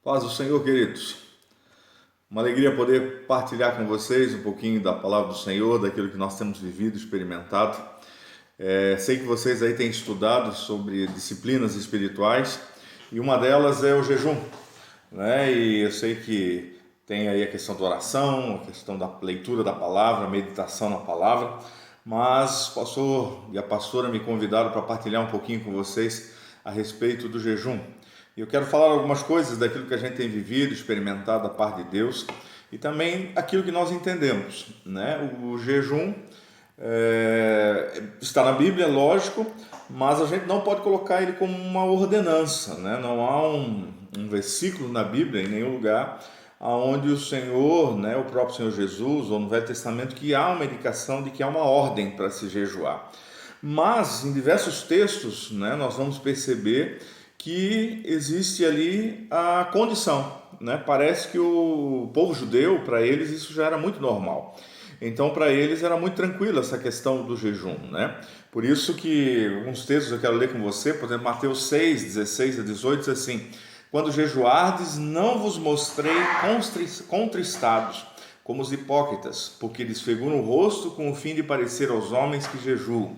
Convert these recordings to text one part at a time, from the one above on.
Paz do Senhor, queridos. Uma alegria poder partilhar com vocês um pouquinho da palavra do Senhor, daquilo que nós temos vivido, experimentado. Sei que vocês aí têm estudado sobre disciplinas espirituais e uma delas é o jejum, né? E eu sei que tem aí a questão da oração, a questão da leitura da palavra, a meditação na palavra, mas o pastor e a pastora me convidaram para partilhar um pouquinho com vocês a respeito do jejum. E eu quero falar algumas coisas daquilo que a gente tem vivido, experimentado da parte de Deus e também aquilo que nós entendemos, né? O jejum está na Bíblia, lógico, mas a gente não pode colocar ele como uma ordenança, né? Não há um versículo na Bíblia, em nenhum lugar, onde o Senhor, né, o próprio Senhor Jesus, ou no Velho Testamento, que há uma indicação de que há uma ordem para se jejuar. Mas em diversos textos, né, nós vamos perceber que existe ali a condição, né? Parece que o povo judeu, para eles, isso já era muito normal. Então, para eles era muito tranquila essa questão do jejum, né? Por isso que alguns textos eu quero ler com você, por exemplo, Mateus 6, 16 a 18, diz assim: quando jejuardes, não vos mostrei contristados, como os hipócritas, porque desfiguram o rosto com o fim de parecer aos homens que jejuam.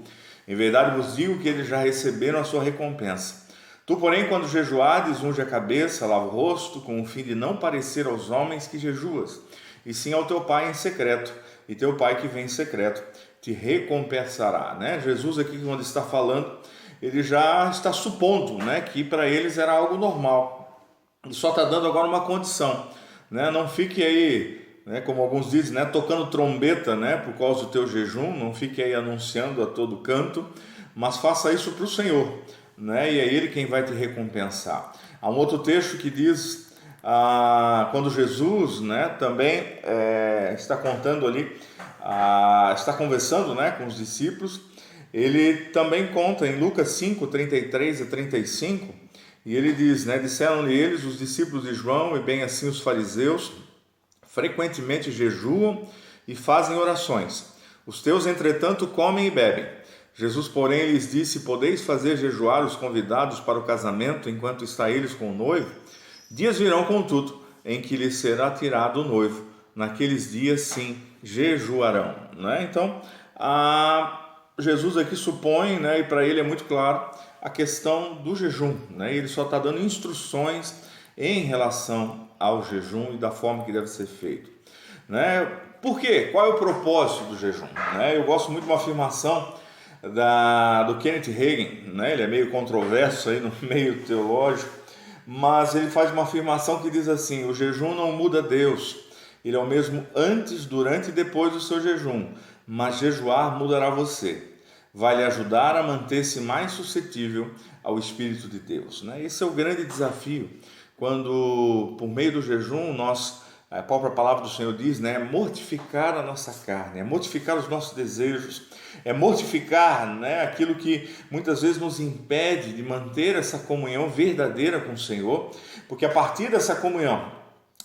Em verdade vos digo que eles já receberam a sua recompensa. Tu, porém, quando jejuardes, unge a cabeça, lava o rosto, com o fim de não parecer aos homens que jejuas, e sim ao teu pai em secreto, e teu pai que vem em secreto te recompensará, né? Jesus aqui, quando está falando, ele já está supondo, né, que para eles era algo normal. Ele só está dando agora uma condição, né? Não fique aí, né, como alguns dizem, né, tocando trombeta, né, por causa do teu jejum, não fique aí anunciando a todo canto, mas faça isso para o Senhor, né? E é Ele quem vai te recompensar. Há um outro texto que diz, quando Jesus, né, também está contando ali, está conversando, né, com os discípulos, ele também conta em Lucas 5, 33 a 35, e ele diz, né, disseram-lhe eles, os discípulos de João, e bem assim os fariseus, frequentemente jejuam e fazem orações. Os teus, entretanto, comem e bebem. Jesus, porém, lhes disse: podeis fazer jejuar os convidados para o casamento enquanto está eles com o noivo? Dias virão, contudo, em que lhes será tirado o noivo. Naqueles dias, sim, jejuarão. Né? Então, Jesus aqui supõe, né, e para ele é muito claro, a questão do jejum. Né? Ele só está dando instruções em relação ao jejum e da forma que deve ser feito. Né? Por quê? Qual é o propósito do jejum? Né? Eu gosto muito de uma afirmação do Kenneth Hagin, né? Ele é meio controverso aí no meio teológico, mas ele faz uma afirmação que diz assim: o jejum não muda Deus, ele é o mesmo antes, durante e depois do seu jejum, mas jejuar mudará você, vai lhe ajudar a manter-se mais suscetível ao Espírito de Deus, né? Esse é o grande desafio, quando por meio do jejum a própria palavra do Senhor diz, né, mortificar a nossa carne, é mortificar os nossos desejos, é mortificar, né, aquilo que muitas vezes nos impede de manter essa comunhão verdadeira com o Senhor, porque a partir dessa comunhão,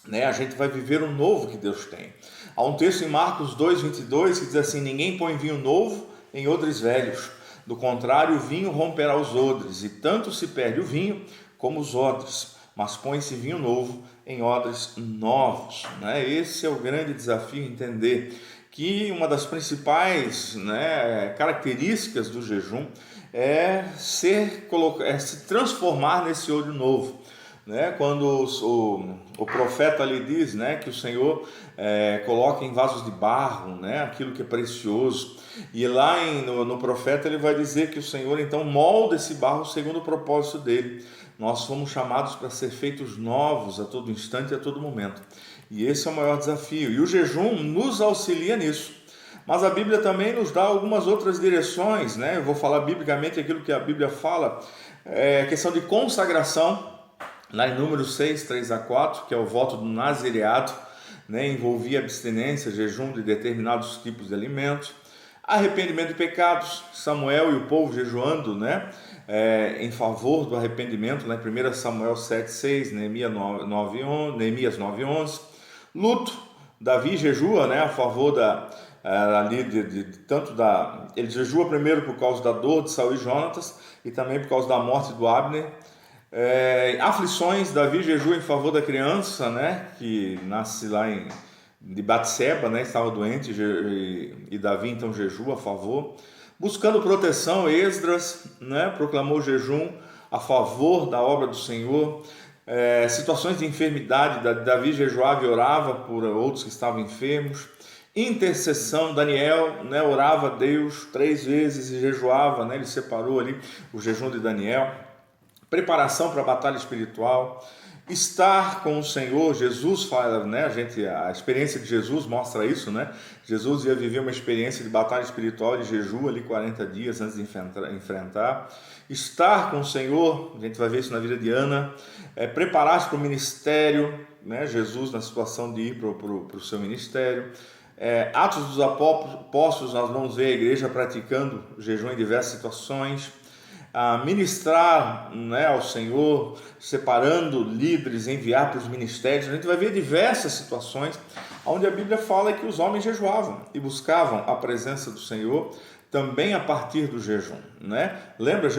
né, a gente vai viver o novo que Deus tem. Há um texto em Marcos 2:22 que diz assim: ninguém põe vinho novo em odres velhos, do contrário o vinho romperá os odres, e tanto se perde o vinho como os odres, mas põe-se vinho novo em odres novos, né? Esse é o grande desafio, entender que uma das principais, né, características do jejum é se transformar nesse odre novo, né? Quando o profeta ali diz, né, que o Senhor coloca em vasos de barro, né, aquilo que é precioso, e lá no profeta ele vai dizer que o Senhor então molda esse barro segundo o propósito dele. Nós fomos chamados para ser feitos novos a todo instante e a todo momento, e esse é o maior desafio, e o jejum nos auxilia nisso. Mas a Bíblia também nos dá algumas outras direções, né? Eu vou falar biblicamente aquilo que a Bíblia fala, questão de consagração, lá em Números 6, 3 a 4, que é o voto do nazireado, né? Envolvia abstinência, jejum de determinados tipos de alimentos, arrependimento de pecados, Samuel e o povo jejuando, né? Em favor do arrependimento, lá em 1 Samuel 7, 6, Neemias 9, 11, luto, Davi jejua, né, a favor ali ele jejua primeiro por causa da dor de Saul e Jonatas, e também por causa da morte do Abner, Aflições, Davi jejua em favor da criança, né, que nasce lá de Batseba, né, estava doente, e Davi então jejua a favor. Buscando proteção, Esdras, né, proclamou jejum a favor da obra do Senhor. Situações de enfermidade, Davi jejuava e orava por outros que estavam enfermos. Intercessão, Daniel, né, orava a Deus 3 vezes e jejuava, né, ele separou ali o jejum de Daniel. Preparação para a batalha espiritual, estar com o Senhor. Jesus fala, né, a experiência de Jesus mostra isso, né? Jesus ia viver uma experiência de batalha espiritual, de jejum ali 40 dias antes de enfrentar. Estar com o Senhor, a gente vai ver isso na vida de Ana. Preparar-se para o ministério, né? Jesus na situação de ir para o seu ministério. Atos dos Apóstolos, nós vamos ver a igreja praticando jejum em diversas situações. Ministrar, né, ao Senhor, separando líderes, enviar para os ministérios. A gente vai ver diversas situações onde a Bíblia fala que os homens jejuavam e buscavam a presença do Senhor também a partir do jejum, né? Lembra,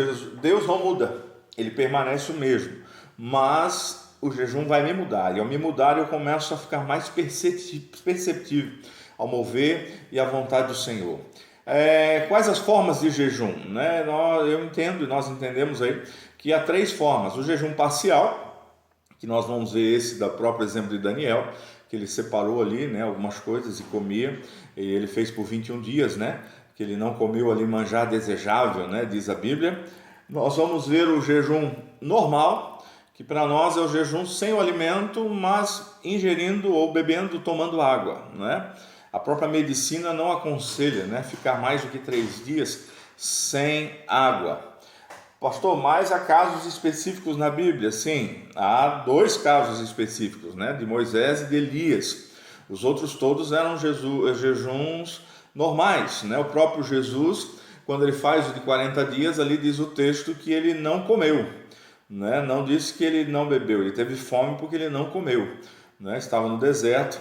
Deus não muda, Ele permanece o mesmo, mas o jejum vai me mudar, e ao me mudar eu começo a ficar mais perceptível ao mover e à vontade do Senhor. Quais as formas de jejum, né? Eu entendo e nós entendemos aí que há 3 formas. O jejum parcial, que nós vamos ver esse da próprio exemplo de Daniel, que ele separou ali, né, algumas coisas e comia, e ele fez por 21 dias, né, que ele não comeu ali manjar desejável, né, diz a Bíblia. Nós vamos ver o jejum normal, que para nós é o jejum sem o alimento, mas ingerindo ou bebendo, tomando água, né? A própria medicina não aconselha, né, ficar mais do que 3 dias sem água. Pastor, mas há casos específicos na Bíblia? Sim, há 2 casos específicos, né, de Moisés e de Elias. Os outros todos eram jejuns normais, né? O próprio Jesus, quando ele faz o de 40 dias, ali diz o texto que ele não comeu, né? Não disse que ele não bebeu, ele teve fome porque ele não comeu, né? Estava no deserto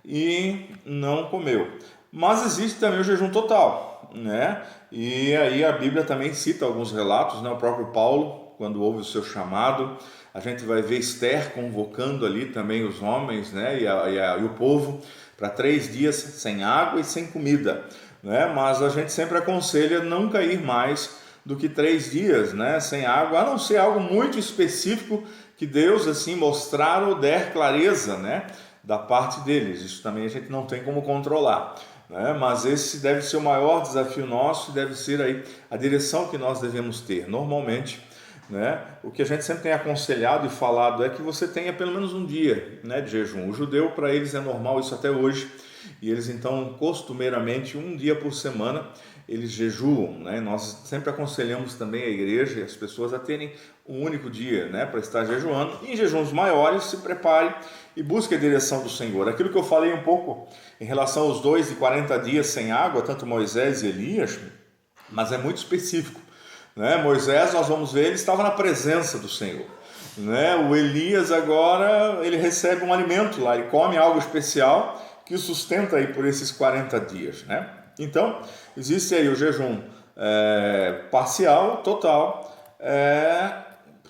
e não comeu. Mas existe também o jejum total, né? E aí a Bíblia também cita alguns relatos, né? O próprio Paulo, quando houve o seu chamado, a gente vai ver Esther convocando ali também os homens, né? E o povo para 3 dias sem água e sem comida, né? Mas a gente sempre aconselha nunca ir mais do que 3 dias, né, sem água, a não ser algo muito específico que Deus assim mostrar ou der clareza, né, da parte deles. Isso também a gente não tem como controlar, né? Mas esse deve ser o maior desafio nosso, deve ser aí a direção que nós devemos ter. Normalmente, né, o que a gente sempre tem aconselhado e falado é que você tenha pelo menos um dia, né, de jejum. O judeu, para eles é normal isso até hoje, e eles então costumeiramente um dia por semana eles jejuam, né? Nós sempre aconselhamos também a igreja e as pessoas a terem um único dia, né, para estar jejuando. Em jejuns maiores, se prepare e busque a direção do Senhor. Aquilo que eu falei um pouco em relação aos 2 de 40 dias sem água, tanto Moisés e Elias, mas é muito específico, né? Moisés, nós vamos ver, ele estava na presença do Senhor, né? O Elias agora, ele recebe um alimento lá, ele come algo especial que o sustenta aí por esses 40 dias, né? Então, existe aí o jejum parcial, total,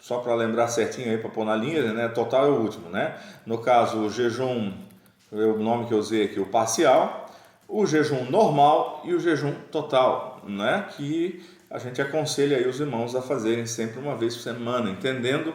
só para lembrar certinho aí, para pôr na linha, né? Total é o último, né? No caso, o jejum, o nome que eu usei aqui, o parcial, o jejum normal e o jejum total, né? Que a gente aconselha aí os irmãos a fazerem sempre uma vez por semana, entendendo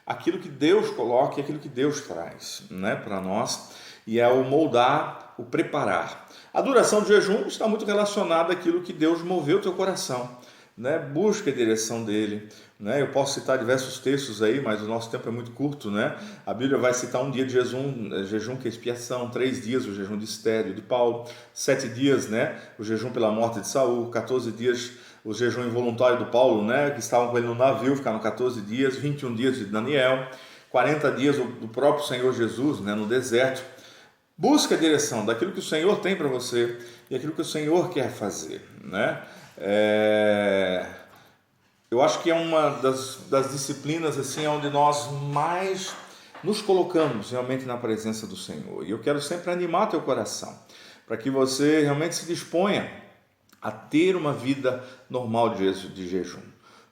aquilo que Deus coloca e aquilo que Deus traz, né, para nós, e é o moldar, o preparar. A duração do jejum está muito relacionada àquilo que Deus moveu o teu coração, né? Busca a direção dele, né? Eu posso citar diversos textos aí, mas o nosso tempo é muito curto, né? A Bíblia vai citar um dia de jejum que é expiação, 3 dias o jejum de Esther, de Paulo, 7 dias, né, o jejum pela morte de Saul, 14 dias o jejum involuntário do Paulo, né, que estavam com ele no navio, ficaram 14 dias, 21 dias de Daniel, 40 dias do próprio Senhor Jesus, né, no deserto. Busca a direção daquilo que o Senhor tem para você e aquilo que o Senhor quer fazer, né? Eu acho que é uma das disciplinas assim, onde nós mais nos colocamos realmente na presença do Senhor. E eu quero sempre animar teu coração, para que você realmente se disponha a ter uma vida normal de jejum.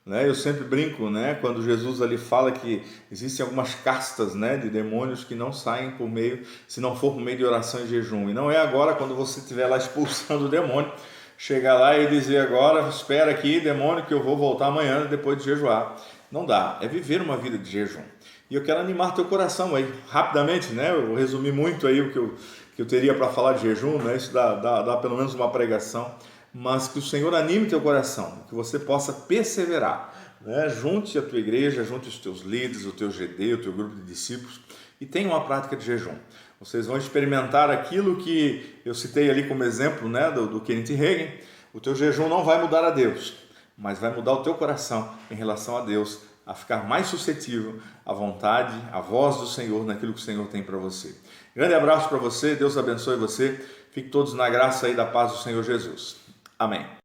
né? Eu sempre brinco, né? Quando Jesus ali fala que existem algumas castas, né, de demônios que não saem por meio, se não for por meio de oração e jejum. E não é agora quando você estiver lá expulsando o demônio, chegar lá e dizer agora, espera aqui, demônio, que eu vou voltar amanhã depois de jejuar. Não dá, é viver uma vida de jejum. E eu quero animar teu coração aí, rapidamente, né? Eu resumi muito aí o que eu teria para falar de jejum, né? Isso dá pelo menos uma pregação, mas que o Senhor anime teu coração, que você possa perseverar, né? Junte a tua igreja, junte os teus líderes, o teu GD, o teu grupo de discípulos e tenha uma prática de jejum. Vocês vão experimentar aquilo que eu citei ali como exemplo, né? do Kenneth Hagin. O teu jejum não vai mudar a Deus, mas vai mudar o teu coração em relação a Deus, a ficar mais suscetível à vontade, à voz do Senhor, naquilo que o Senhor tem para você. Grande abraço para você, Deus abençoe você, fique todos na graça e da paz do Senhor Jesus. Amém.